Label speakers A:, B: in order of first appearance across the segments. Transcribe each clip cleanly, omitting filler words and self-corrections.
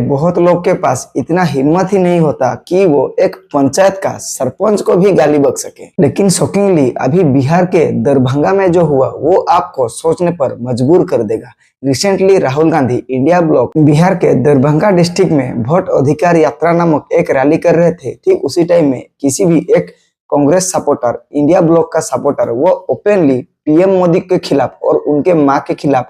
A: बहुत लोग के पास इतना हिम्मत ही नहीं होता कि वो एक पंचायत का सरपंच को भी गाली बक सके। लेकिन शॉकिंगली अभी बिहार के दरभंगा में जो हुआ वो आपको सोचने पर मजबूर कर देगा। Recently Rahul Gandhi India block Bihar के दरभंगा डिस्ट्रिक्ट में वोट अधिकार यात्रा नामक एक रैली कर रहे थे। ठीक उसी टाइम में किसी भी एक कांग्रेस सपोर्टर, इंडिया ब्लॉक का सपोर्टर, वो ओपनली पीएम मोदी के खिलाफ और उनके माँ के खिलाफ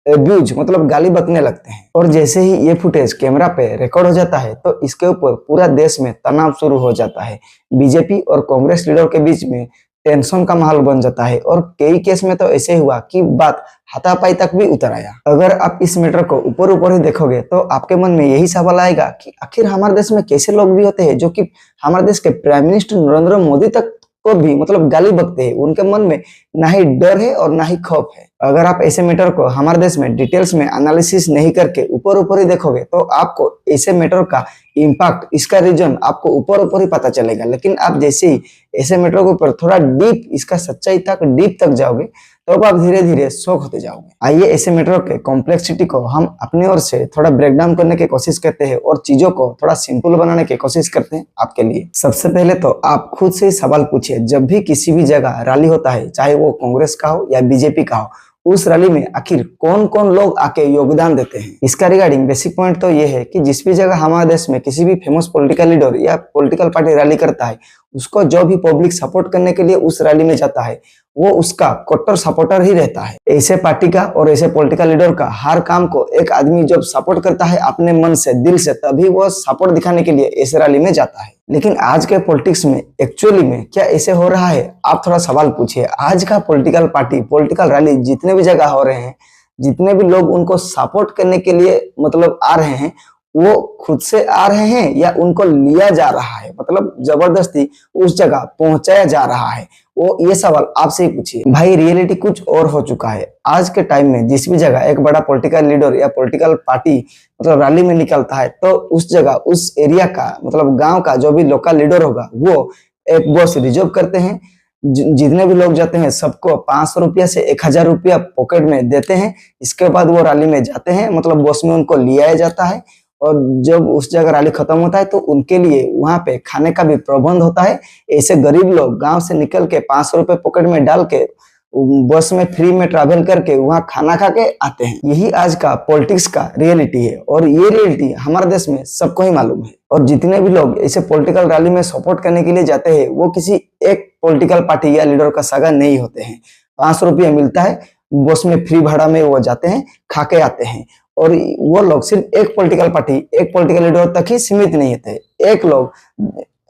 A: एब्यूज मतलब गाली बकने लगते हैं। और जैसे ही ये फुटेज कैमरा पे रिकॉर्ड हो जाता है तो इसके ऊपर पूरा देश में तनाव शुरू हो जाता है। बीजेपी और कांग्रेस लीडर के बीच में टेंशन का माहौल बन जाता है और कई केस में तो ऐसे हुआ कि बात हाथापाई तक भी उतर आया। अगर आप इस मैटर को ऊपर ऊपर ही देखोगे तो आपके मन में यही सवाल आएगा कि आखिर हमारे देश में कैसे लोग भी होते हैं जो कि हमारे देश के प्राइम मिनिस्टर नरेंद्र मोदी तक को भी मतलब गाली बकते हैं। उनके मन में ना ही डर है और ना ही खौफ है। अगर आप ऐसे मैटर को हमारे देश में डिटेल्स में एनालिसिस नहीं करके ऊपर ऊपर ही देखोगे तो आपको ऐसे मैटर का इम्पैक्ट, इसका रीजन आपको ऊपर ऊपर ही पता चलेगा। लेकिन आप जैसे ही ऐसे मैटर के ऊपर थोड़ा डीप, इसका सच्चाई तक डीप तक जाओगे तो आप धीरे धीरे शॉक होते जाओगे। आइए ऐसे मैटर के कॉम्प्लेक्सिटी को हम अपनी ओर से थोड़ा ब्रेक डाउन करने की कोशिश करते हैं और चीजों को थोड़ा सिंपल बनाने की कोशिश करते हैं आपके लिए। सबसे पहले तो आप खुद से सवाल पूछिए, जब भी किसी भी जगह रैली होता है, चाहे वो कांग्रेस का हो या बीजेपी का हो, उस रैली में आखिर कौन कौन लोग आके योगदान देते हैं। इसका रिगार्डिंग बेसिक पॉइंट तो ये है कि जिस भी जगह हमारे देश में किसी भी फेमस पॉलिटिकल लीडर या पॉलिटिकल पार्टी रैली करता है, उसको जो भी पब्लिक सपोर्ट करने के लिए उस रैली में जाता है वो उसका कट्टर सपोर्टर ही रहता है। ऐसे पार्टी का और ऐसे पॉलिटिकल लीडर का हर काम को एक आदमी जब सपोर्ट करता है अपने मन से, दिल से, तभी वो सपोर्ट दिखाने के लिए ऐसे रैली में जाता है। लेकिन आज के पॉलिटिक्स में एक्चुअली में क्या ऐसे हो रहा है? आप थोड़ा सवाल पूछिए। आज का पॉलिटिकल पार्टी, पॉलिटिकल रैली जितने भी जगह हो रहे हैं, जितने भी लोग उनको सपोर्ट करने के लिए मतलब आ रहे हैं, वो खुद से आ रहे हैं या उनको लिया जा रहा है, मतलब जबरदस्ती उस जगह पहुंचाया जा रहा है? वो ये सवाल आपसे ही पूछिए। भाई रियलिटी कुछ और हो चुका है। आज के टाइम में जिस भी जगह एक बड़ा पॉलिटिकल लीडर या पॉलिटिकल पार्टी मतलब रैली में निकलता है तो उस जगह, उस एरिया का मतलब गांव का जो भी लोकल लीडर होगा वो एक बस रिजर्व करते हैं। जितने भी लोग जाते हैं सबको 500 रुपया से 1000 रुपया पॉकेट में देते हैं। इसके बाद वो रैली में जाते हैं, मतलब बस में उनको ले आया जाता है और जब उस जगह रैली खत्म होता है तो उनके लिए वहां पे खाने का भी प्रबंध होता है। ऐसे गरीब लोग गांव से निकल के 500 रुपए पॉकेट में डाल के बस में फ्री में ट्रैवल करके वहां खाना खा के आते हैं। यही आज का पॉलिटिक्स का रियलिटी है और ये रियलिटी हमारे देश में सबको ही मालूम है। और जितने भी लोग ऐसे पॉलिटिकल रैली में सपोर्ट करने के लिए जाते हैं वो किसी एक पॉलिटिकल पार्टी या लीडर का सगा नहीं होते हैं। 500 रुपया मिलता है, बस में फ्री भाड़ा में वो जाते हैं, खा के आते हैं। और वो लोग सिर्फ एक पॉलिटिकल पार्टी, एक पॉलिटिकल लीडर तक ही सीमित नहीं होते। एक लोग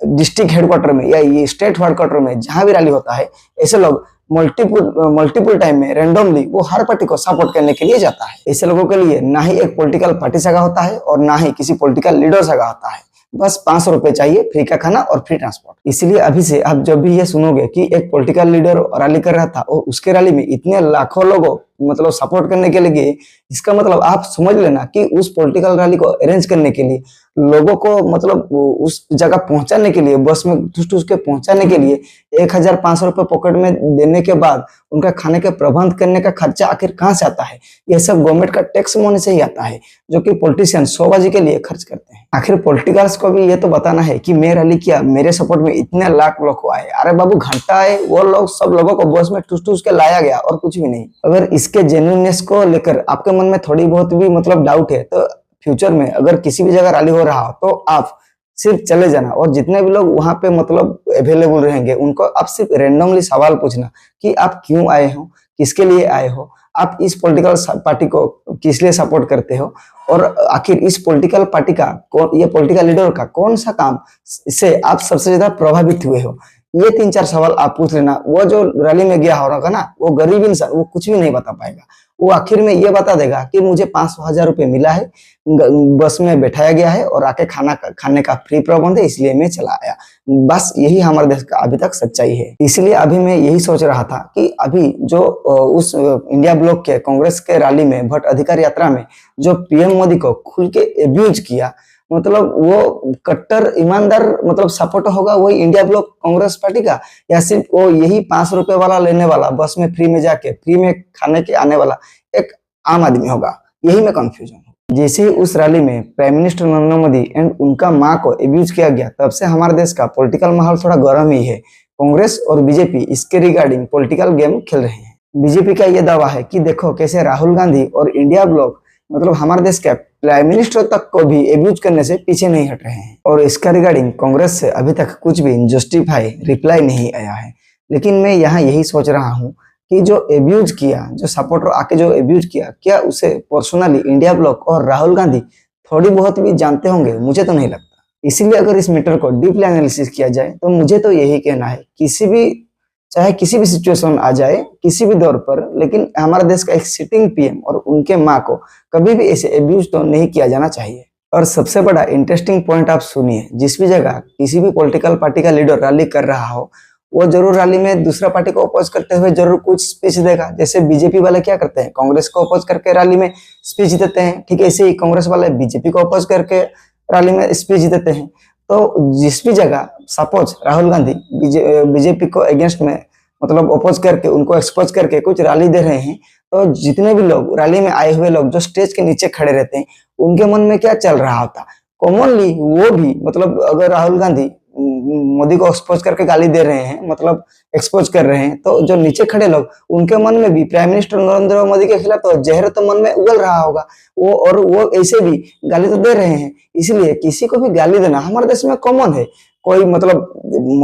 A: डिस्ट्रिक्ट हेडक्वार्टर में या ये स्टेट हेडक्वार्टर में जहां भी रैली होता है, ऐसे लोग मल्टीपल टाइम में रैंडमली वो हर पार्टी को सपोर्ट करने के लिए जाता है। ऐसे लोगों के लिए ना ही एक पॉलिटिकल पार्टी सगा होता है और ना ही किसी पॉलिटिकल लीडर सगा होता है। बस 500 रुपए चाहिए, फ्री का खाना और फ्री ट्रांसपोर्ट। इसलिए अभी से आप जब भी ये सुनोगे कि एक पॉलिटिकल लीडर रैली कर रहा था और उसके रैली में इतने लाखों लोगों मतलब सपोर्ट करने के लिए, इसका मतलब आप समझ लेना कि उस पॉलिटिकल रैली को अरेंज करने के लिए, लोगों को मतलब उस जगह पहुंचाने के लिए, बस में ठूस के पहुंचाने के लिए 1500 रुपए पॉकेट में देने के बाद उनका खाने के प्रबंध करने का खर्चा आखिर कहाँ से आता है? ये सब गवर्नमेंट का टैक्स मनी से ही आता है, जो कि पॉलिटिशियन शोबाजी के लिए खर्च करते हैं। आखिर पॉलिटिकल्स को भी ये तो बताना है कि मैं रैली किया, मेरे सपोर्ट में इतने लाख लोग आए। अरे बाबू घंटा आए, वो लोग सब लोगों को बस में ठूस के लाया गया और कुछ भी नहीं। अगर इसके जेन्युइननेस को लेकर आपके मन में थोड़ी बहुत भी मतलब डाउट है तो फ्यूचर में अगर किसी भी जगह रैली हो रहा हो तो आप सिर्फ चले जाना और जितने भी लोग वहां पे मतलब अवेलेबल रहेंगे उनको आप सिर्फ रैंडमली सवाल पूछना कि आप क्यों आए हो, किसके लिए आए हो, आप इस पॉलिटिकल पार्टी को किस लिए सपोर्ट करते हो और आखिर इस पॉलिटिकल पार्टी का ये पॉलिटिकल लीडर का कौन सा काम से आप सबसे ज्यादा प्रभावित हुए हो। ये 3-4 सवाल आप पूछ लेना। वो जो रैली में गया होगा ना, वो गरीब इंसान, वो कुछ भी नहीं बता पाएगा। वो आखिर में ये बता देगा कि मुझे 500,000 रुपए मिला है, बस में बैठाया गया है और आके खाने का फ्री प्रबंध है, इसलिए मैं चला आया। बस यही हमारे देश का अभी तक सच्चाई है। इसलिए अभी मैं यही सोच रहा था कि अभी जो उस इंडिया ब्लॉक के कांग्रेस के रैली में, वोट अधिकार यात्रा में जो पीएम मोदी को खुल के एब्यूज किया, मतलब वो कट्टर ईमानदार मतलब सपोर्ट होगा वही इंडिया ब्लॉक कांग्रेस पार्टी का, या सिर्फ वो यही 500 रुपए वाला लेने वाला, बस में फ्री में जाके फ्री में खाने के आने वाला एक आम आदमी होगा? यही मैं कंफ्यूजन हूँ। जैसे ही उस रैली में prime minister Narendra Modi and उनका मां को एब्यूज किया गया, तब से हमारे देश का पॉलिटिकल माहौल थोड़ा गर्म ही है। कांग्रेस और बीजेपी इसके रिगार्डिंग पॉलिटिकल गेम खेल रहे हैं। बीजेपी का यह दावा है कि देखो कैसे राहुल गांधी और इंडिया ब्लॉक मतलब हमारे देश के प्राइम मिनिस्टर तक को भी एब्यूज करने से पीछे नहीं हट रहे हैं। और इसका रिगार्डिंग कांग्रेस से अभी तक कुछ भी जस्टिफाई रिप्लाई नहीं आया है। लेकिन मैं यहाँ यही सोच रहा हूँ कि जो एब्यूज किया, जो सपोर्टर आके जो एब्यूज किया, क्या उसे पर्सनली इंडिया ब्लॉक और राहुल गांधी थोड़ी बहुत भी जानते होंगे? मुझे तो नहीं लगता। इसीलिए अगर इस मैटर को डीपली एनालिसिस किया जाए तो मुझे तो यही कहना है, चाहे किसी भी सिचुएशन आ जाए, किसी भी दौर पर, लेकिन हमारे देश का एक सिटिंग पीएम और उनके माँ को कभी भी ऐसे एब्यूज तो नहीं किया जाना चाहिए। और सबसे बड़ा इंटरेस्टिंग पॉइंट आप सुनिए, जिस भी जगह किसी भी पॉलिटिकल पार्टी का लीडर रैली कर रहा हो, वो जरूर रैली में दूसरा पार्टी को अपोज करते हुए जरूर कुछ स्पीच देगा। जैसे बीजेपी वाले क्या करते हैं, कांग्रेस को अपोज करके रैली में स्पीच देते हैं, ठीक है। ऐसे ही कांग्रेस वाले बीजेपी को अपोज करके रैली में स्पीच देते हैं। तो जिस भी जगह सपोज राहुल गांधी बीजेपी को अगेंस्ट में मतलब अपोज करके, उनको एक्सपोज करके कुछ रैली दे रहे हैं, तो जितने भी लोग रैली में आए हुए लोग जो स्टेज के नीचे खड़े रहते हैं, उनके मन में क्या चल रहा होता? कॉमनली वो भी मतलब अगर राहुल गांधी मोदी को एक्सपोज करके गाली दे रहे हैं, मतलब एक्सपोज कर रहे हैं, तो जो नीचे खड़े लोग, उनके मन में भी प्राइम मिनिस्टर नरेंद्र मोदी के खिलाफ तो जहर तो मन में उगल रहा होगा। वो ऐसे भी गाली तो दे रहे हैं। इसलिए किसी को भी गाली देना हमारे देश में कॉमन है। कोई मतलब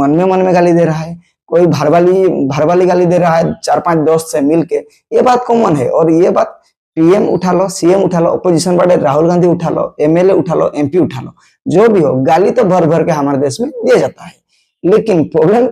A: मन में गाली दे रहा है, कोई भरवाली गाली दे रहा है 4-5 दोस्त से मिलके, ये बात कॉमन है। और ये बात पीएम उठा लो, सीएम उठा लो, अपोजिशन वाले राहुल गांधी उठा लो, एमएलए उठा लो, एमपी उठा लो, जो भी हो, गाली तो भर भर के हमारे देश में दिया जाता है। लेकिन प्रॉब्लम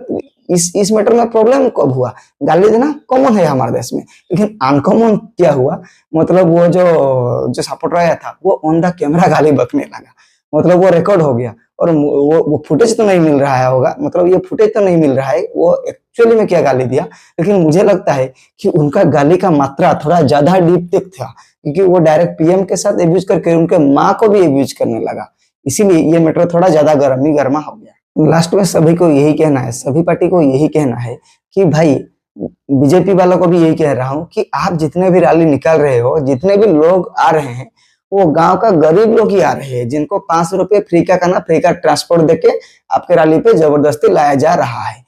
A: इस मैटर में प्रॉब्लम कब हुआ? गाली देना कॉमन है हमारे देश में, लेकिन अनकॉमन क्या हुआ? मतलब वो जो सपोर्टर आया था, वो ऑन द कैमरा गाली बकने लगा। मतलब वो रिकॉर्ड हो गया और वो फुटेज तो नहीं मिल रहा है होगा, मतलब ये फुटेज तो नहीं मिल रहा है वो एक्चुअली में क्या गाली दिया। लेकिन मुझे लगता है कि उनका गाली का मात्रा थोड़ा ज्यादा डीप तक था, क्योंकि वो डायरेक्ट पीएम के साथ एब्यूज करके उनके माँ को भी एब्यूज करने लगा। इसीलिए ये मैटर थोड़ा ज्यादा गर्मा हो गया। लास्ट में सभी को यही कहना है, सभी पार्टी को यही कहना है कि भाई, बीजेपी वालों को भी यही कह रहा हूँ कि आप जितने भी रैली निकाल रहे हो, जितने भी लोग आ रहे हैं, वो गांव का गरीब लोग ही आ रहे हैं, जिनको 5 रुपए फ्री का खाना, फ्री का ट्रांसपोर्ट देके आपके रैली पे जबरदस्ती लाया जा रहा है।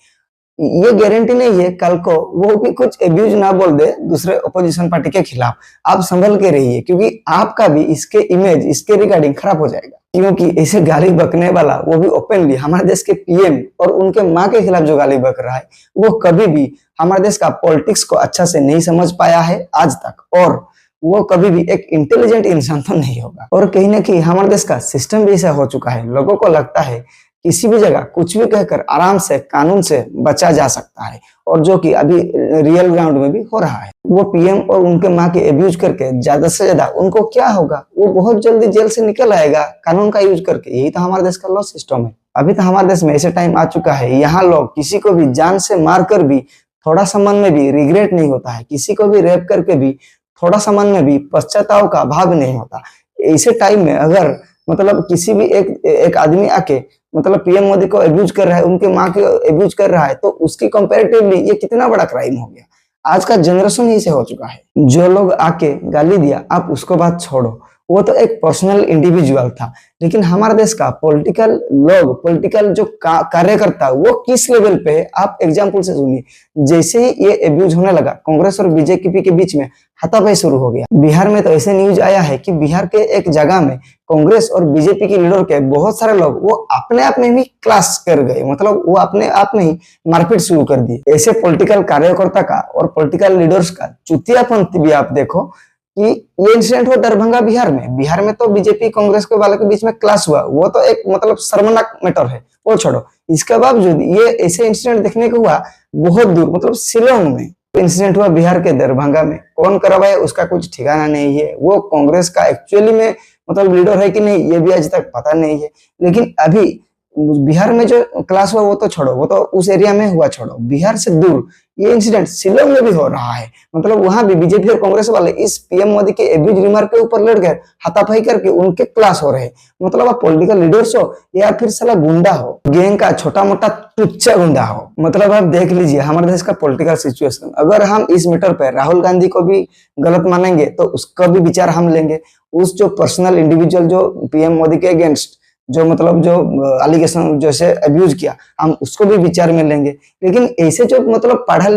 A: ये गारंटी नहीं है कल को वो भी कुछ एब्यूज ना बोल दे दूसरे अपोजिशन पार्टी के खिलाफ। आप संभल के रहिए, क्योंकि आपका भी इसके इमेज, इसके रिगार्डिंग खराब हो जाएगा। क्योंकि ऐसे गाली बकने वाला, वो भी ओपनली हमारे देश के पीएम और उनके माँ के खिलाफ जो गाली बक रहा है, वो कभी भी हमारे देश का पॉलिटिक्स को अच्छा से नहीं समझ पाया है आज तक, और वो कभी भी एक इंटेलिजेंट इंसान तो नहीं होगा। और कहीं ना कहीं हमारे देश का सिस्टम भी ऐसा हो चुका है, लोगों को लगता है किसी भी जगह कुछ भी कहकर आराम से कानून से बचा जा सकता है, और जो कि अभी रियल ग्राउंड में भी हो रहा है। वो पीएम और उनके माँ के एब्यूज करके ज्यादा से ज्यादा उनको क्या होगा? वो बहुत जल्दी जेल से निकल आएगा कानून का यूज करके। यही तो हमारे देश का लॉ सिस्टम है। अभी तो हमारे देश में ऐसे टाइम आ चुका है, यहाँ लोग किसी को भी जान से मार कर भी थोड़ा सा मन में भी रिग्रेट नहीं होता है, किसी को भी रेप करके भी थोड़ा सा मन में भी पश्चाताप का भाव नहीं होता। ऐसे टाइम में अगर मतलब किसी भी एक आदमी आके मतलब पीएम मोदी को एब्यूज कर रहा है, उनके माँ को एब्यूज कर रहा है, तो उसकी कंपैरेटिवली ये कितना बड़ा क्राइम हो गया। आज का जनरेशन ही से हो चुका है। जो लोग आके गाली दिया, आप उसको बात छोड़ो, वो तो एक पर्सनल इंडिविजुअल था। लेकिन हमारे देश का पॉलिटिकल लोग, पॉलिटिकल जो कार्यकर्ता, वो किस लेवल पे है? आप एग्जाम्पल से सुनिए। जैसे ही ये एब्यूज होने लगा, कांग्रेस और बीजेपी के बीच में हाथापाई शुरू हो गया। बिहार में तो ऐसे न्यूज आया है कि बिहार के एक जगह में कांग्रेस और बीजेपी के लीडर के बहुत सारे लोग वो अपने आप में भी क्लास कर गए, मतलब वो अपने आप में ही मारपीट शुरू कर दी। ऐसे पॉलिटिकल कार्यकर्ता का और पॉलिटिकल लीडर्स का चुतियापंथ भी आप देखो कि ये इंसिडेंट हुआ दरभंगा बिहार में तो बीजेपी कांग्रेस के वालों के बीच में क्लास हुआ, वो तो एक मतलब शर्मनाक मैटर है, वो छोड़ो। इसके बावजूद ये ऐसे इंसिडेंट देखने को हुआ बहुत दूर, मतलब शिलोंग में इंसिडेंट हुआ, बिहार के दरभंगा में। कौन करवाया उसका कुछ ठिकाना नहीं है। वो कांग्रेस का एक्चुअली में मतलब लीडर है कि नहीं, ये भी आज तक पता नहीं है। लेकिन अभी बिहार में जो क्लास हुआ वो तो छोड़ो, वो तो उस एरिया में हुआ छोड़ो, बिहार से दूर ये इंसिडेंट शिलोंग में भी हो रहा है। मतलब वहां भी बीजेपी और कांग्रेस वाले इस पीएम मोदी के एब्यूज रिमार्क के ऊपर लड़ गए, हाथापाई करके उनके क्लास हो रहे। मतलब आप पॉलिटिकल लीडर्स हो या फिर साला गुंडा हो, गैंग का छोटा मोटा टुच्चा गुंडा हो। मतलब आप देख लीजिए हमारे देश का पॉलिटिकल सिचुएशन। अगर हम इस मैटर पर राहुल गांधी को भी गलत मानेंगे तो उसका भी विचार हम लेंगे। उस जो पर्सनल इंडिविजुअल जो पीएम मोदी के अगेंस्ट जो मतलब जो एलिगेशन जैसे अब्यूज किया, हम उसको भी विचार में लेंगे। लेकिन ऐसे जो मतलब पढ़ा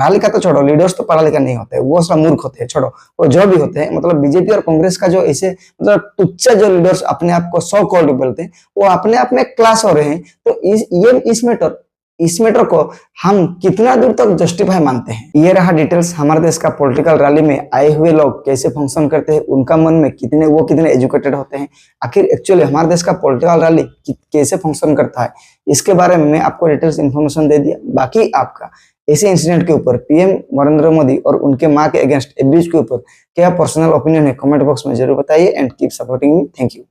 A: लिखा तो छोड़ो, लीडर्स तो पढ़ा लिखा नहीं होते, वो सब मूर्ख होते हैं, छोड़ो वो जो भी होते हैं। मतलब बीजेपी और कांग्रेस का जो ऐसे मतलब टुच्चा जो लीडर्स अपने आप को सो कॉल्ड बोलते हैं, वो अपने आप में क्लास हो रहे हैं। तो इस मैटर को हम कितना दूर तक जस्टिफाई मानते हैं। ये रहा डिटेल्स हमारे देश का पॉलिटिकल रैली में आए हुए लोग कैसे फंक्शन करते हैं, उनका मन में कितने एजुकेटेड होते हैं, आखिर एक्चुअली हमारे देश का पॉलिटिकल रैली कैसे फंक्शन करता है, इसके बारे में मैं आपको डिटेल्स इन्फॉर्मेशन दे दिया। बाकी आपका ऐसे इंसिडेंट के ऊपर पीएम नरेंद्र मोदी और उनके मां के अगेंस्ट एब्यूज के ऊपर क्या पर्सनल ओपिनियन है, कमेंट बॉक्स में जरूर बताइए and keep supporting me. Thank you.